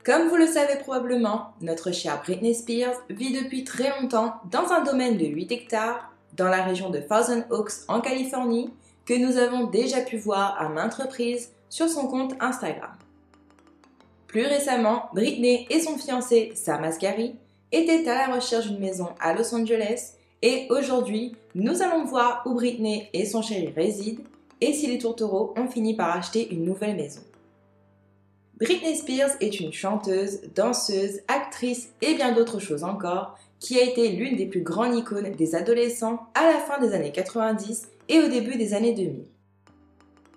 Comme vous le savez probablement, notre chère Britney Spears vit depuis très longtemps dans un domaine de 8 hectares dans la région de Thousand Oaks en Californie que nous avons déjà pu voir à maintes reprises sur son compte Instagram. Plus récemment, Britney et son fiancé Sam Asghari étaient à la recherche d'une maison à Los Angeles et aujourd'hui, nous allons voir où Britney et son chéri résident et si les tourtereaux ont fini par acheter une nouvelle maison. Britney Spears est une chanteuse, danseuse, actrice et bien d'autres choses encore qui a été l'une des plus grandes icônes des adolescents à la fin des années 90 et au début des années 2000.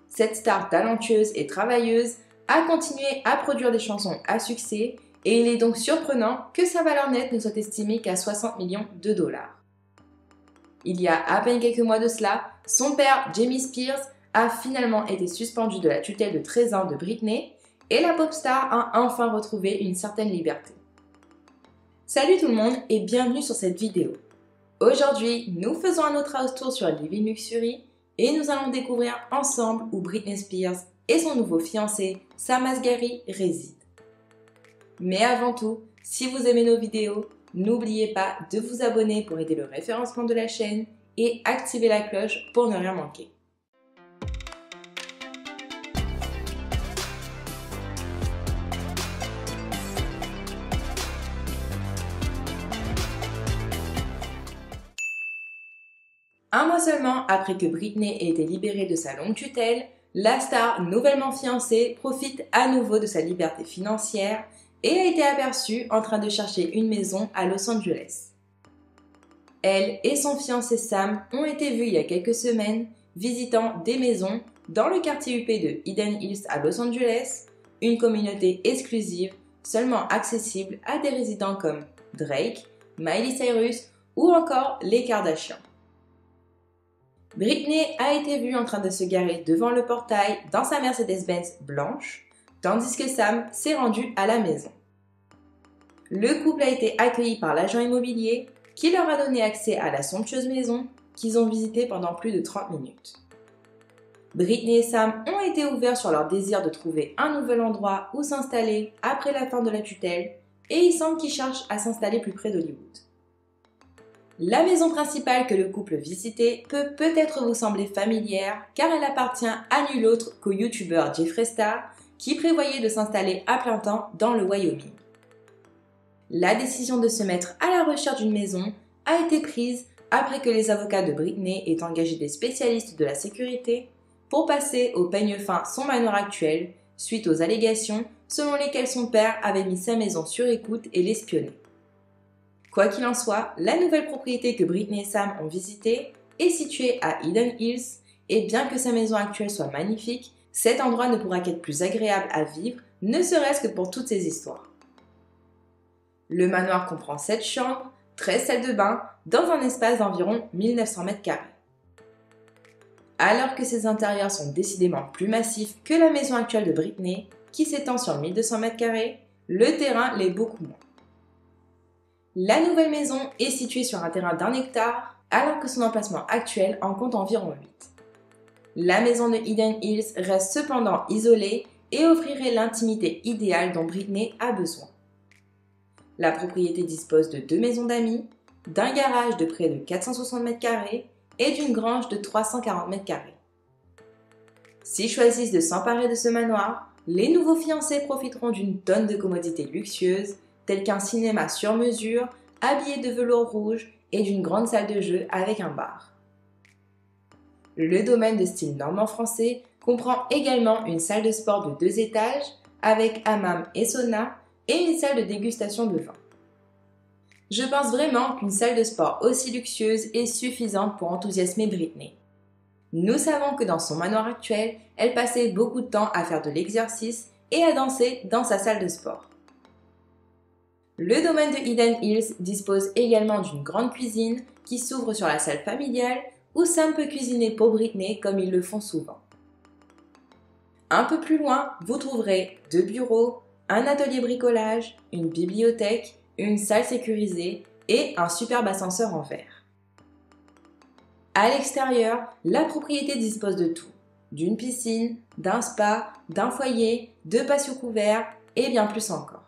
Cette star talentueuse et travailleuse a continué à produire des chansons à succès et il est donc surprenant que sa valeur nette ne soit estimée qu'à 60 millions de dollars. Il y a à peine quelques mois de cela, son père, Jamie Spears, a finalement été suspendu de la tutelle de 13 ans de Britney et la pop star a enfin retrouvé une certaine liberté. Salut tout le monde et bienvenue sur cette vidéo. Aujourd'hui, nous faisons un autre house tour sur Living Luxury et nous allons découvrir ensemble où Britney Spears et son nouveau fiancé Sam Asghari résident. Mais avant tout, si vous aimez nos vidéos, n'oubliez pas de vous abonner pour aider le référencement de la chaîne et activer la cloche pour ne rien manquer. Un mois seulement après que Britney ait été libérée de sa longue tutelle, la star nouvellement fiancée profite à nouveau de sa liberté financière et a été aperçue en train de chercher une maison à Los Angeles. Elle et son fiancé Sam ont été vus il y a quelques semaines visitant des maisons dans le quartier huppé de Eden Hills à Los Angeles, une communauté exclusive seulement accessible à des résidents comme Drake, Miley Cyrus ou encore les Kardashians. Britney a été vue en train de se garer devant le portail dans sa Mercedes-Benz blanche, tandis que Sam s'est rendu à la maison. Le couple a été accueilli par l'agent immobilier qui leur a donné accès à la somptueuse maison qu'ils ont visitée pendant plus de 30 minutes. Britney et Sam ont été ouverts sur leur désir de trouver un nouvel endroit où s'installer après la fin de la tutelle et il semble qu'ils cherchent à s'installer plus près d'Hollywood. La maison principale que le couple visitait peut peut-être vous sembler familière car elle appartient à nul autre qu'au youtubeur Jeffree Star qui prévoyait de s'installer à plein temps dans le Wyoming. La décision de se mettre à la recherche d'une maison a été prise après que les avocats de Britney aient engagé des spécialistes de la sécurité pour passer au peigne fin son manoir actuel suite aux allégations selon lesquelles son père avait mis sa maison sur écoute et l'espionnait. Quoi qu'il en soit, la nouvelle propriété que Britney et Sam ont visitée est située à Eden Hills et bien que sa maison actuelle soit magnifique, cet endroit ne pourra qu'être plus agréable à vivre, ne serait-ce que pour toutes ces histoires. Le manoir comprend 7 chambres, 13 salles de bain, dans un espace d'environ 1900 m². Alors que ces intérieurs sont décidément plus massifs que la maison actuelle de Britney, qui s'étend sur 1200 m², le terrain l'est beaucoup moins. La nouvelle maison est située sur un terrain d'1 hectare, alors que son emplacement actuel en compte environ 8. La maison de Eden Hills reste cependant isolée et offrirait l'intimité idéale dont Britney a besoin. La propriété dispose de 2 maisons d'amis, d'un garage de près de 460 m² et d'une grange de 340 m². S'ils choisissent de s'emparer de ce manoir, les nouveaux fiancés profiteront d'une tonne de commodités luxueuses telles qu'un cinéma sur mesure, habillé de velours rouge et d'une grande salle de jeu avec un bar. Le domaine de style normand français comprend également une salle de sport de 2 étages avec hammam et sauna et une salle de dégustation de vin. Je pense vraiment qu'une salle de sport aussi luxueuse est suffisante pour enthousiasmer Britney. Nous savons que dans son manoir actuel, elle passait beaucoup de temps à faire de l'exercice et à danser dans sa salle de sport. Le domaine de Eden Hills dispose également d'une grande cuisine qui s'ouvre sur la salle familiale où Sam peut cuisiner pour Britney comme ils le font souvent. Un peu plus loin, vous trouverez 2 bureaux, un atelier bricolage, une bibliothèque, une salle sécurisée et un superbe ascenseur en verre. À l'extérieur, la propriété dispose de tout, d'une piscine, d'un spa, d'un foyer, de patios couverts et bien plus encore.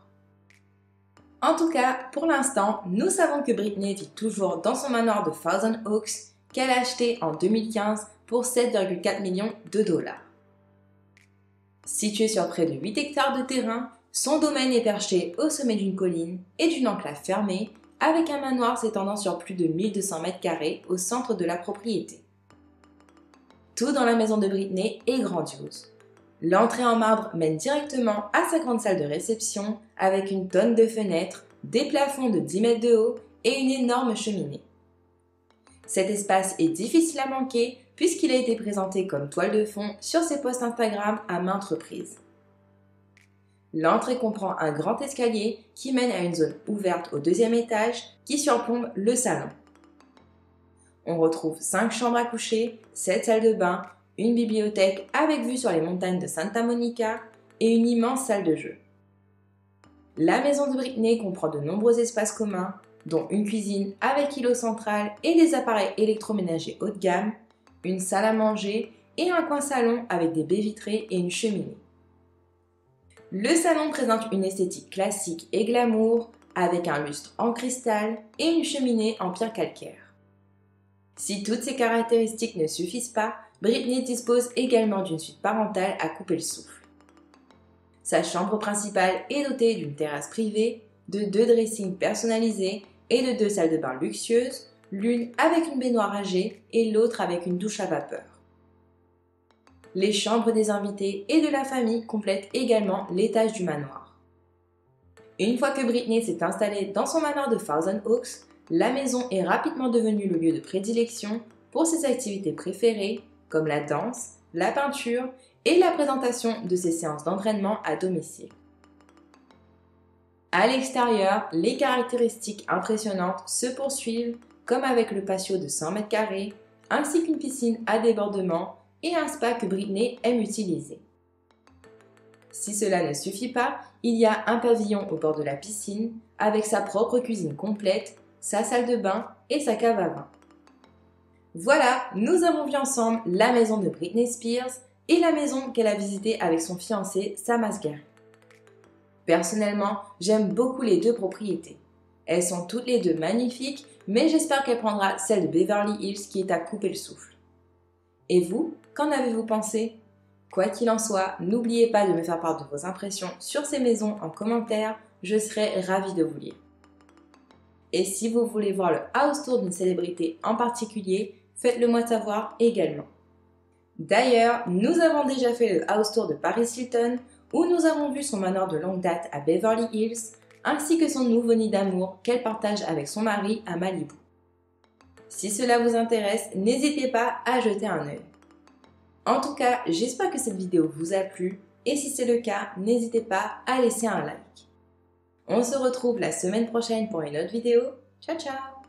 En tout cas, pour l'instant, nous savons que Britney vit toujours dans son manoir de Thousand Oaks qu'elle a acheté en 2015 pour 7,4 millions de dollars. Situé sur près de 8 hectares de terrain, son domaine est perché au sommet d'une colline et d'une enclave fermée, avec un manoir s'étendant sur plus de 1200 mètres carrés au centre de la propriété. Tout dans la maison de Britney est grandiose. L'entrée en marbre mène directement à sa grande salle de réception avec une tonne de fenêtres, des plafonds de 10 mètres de haut et une énorme cheminée. Cet espace est difficile à manquer puisqu'il a été présenté comme toile de fond sur ses posts Instagram à maintes reprises. L'entrée comprend un grand escalier qui mène à une zone ouverte au deuxième étage qui surplombe le salon. On retrouve 5 chambres à coucher, 7 salles de bain, une bibliothèque avec vue sur les montagnes de Santa Monica et une immense salle de jeu. La maison de Britney comprend de nombreux espaces communs, dont une cuisine avec îlot central et des appareils électroménagers haut de gamme, une salle à manger et un coin salon avec des baies vitrées et une cheminée. Le salon présente une esthétique classique et glamour avec un lustre en cristal et une cheminée en pierre calcaire. Si toutes ces caractéristiques ne suffisent pas, Britney dispose également d'une suite parentale à couper le souffle. Sa chambre principale est dotée d'une terrasse privée, de 2 dressings personnalisés et de 2 salles de bain luxueuses, l'une avec une baignoire âgée et l'autre avec une douche à vapeur. Les chambres des invités et de la famille complètent également l'étage du manoir. Une fois que Britney s'est installée dans son manoir de Thousand Oaks, la maison est rapidement devenue le lieu de prédilection pour ses activités préférées comme la danse, la peinture et la présentation de ses séances d'entraînement à domicile. À l'extérieur, les caractéristiques impressionnantes se poursuivent comme avec le patio de 100 mètres carrés ainsi qu'une piscine à débordement et un spa que Britney aime utiliser. Si cela ne suffit pas, il y a un pavillon au bord de la piscine avec sa propre cuisine complète, sa salle de bain et sa cave à vin. Voilà, nous avons vu ensemble la maison de Britney Spears et la maison qu'elle a visitée avec son fiancé Sam Asghari. Personnellement, j'aime beaucoup les 2 propriétés. Elles sont toutes les 2 magnifiques, mais j'espère qu'elle prendra celle de Beverly Hills qui est à couper le souffle. Et vous, qu'en avez-vous pensé? Quoi qu'il en soit, n'oubliez pas de me faire part de vos impressions sur ces maisons en commentaire, je serai ravie de vous lire. Et si vous voulez voir le house tour d'une célébrité en particulier, faites-le moi savoir également. D'ailleurs, nous avons déjà fait le house tour de Paris Hilton, où nous avons vu son manoir de longue date à Beverly Hills, ainsi que son nouveau nid d'amour qu'elle partage avec son mari à Malibu. Si cela vous intéresse, n'hésitez pas à jeter un œil. En tout cas, j'espère que cette vidéo vous a plu, et si c'est le cas, n'hésitez pas à laisser un like. On se retrouve la semaine prochaine pour une autre vidéo. Ciao ciao!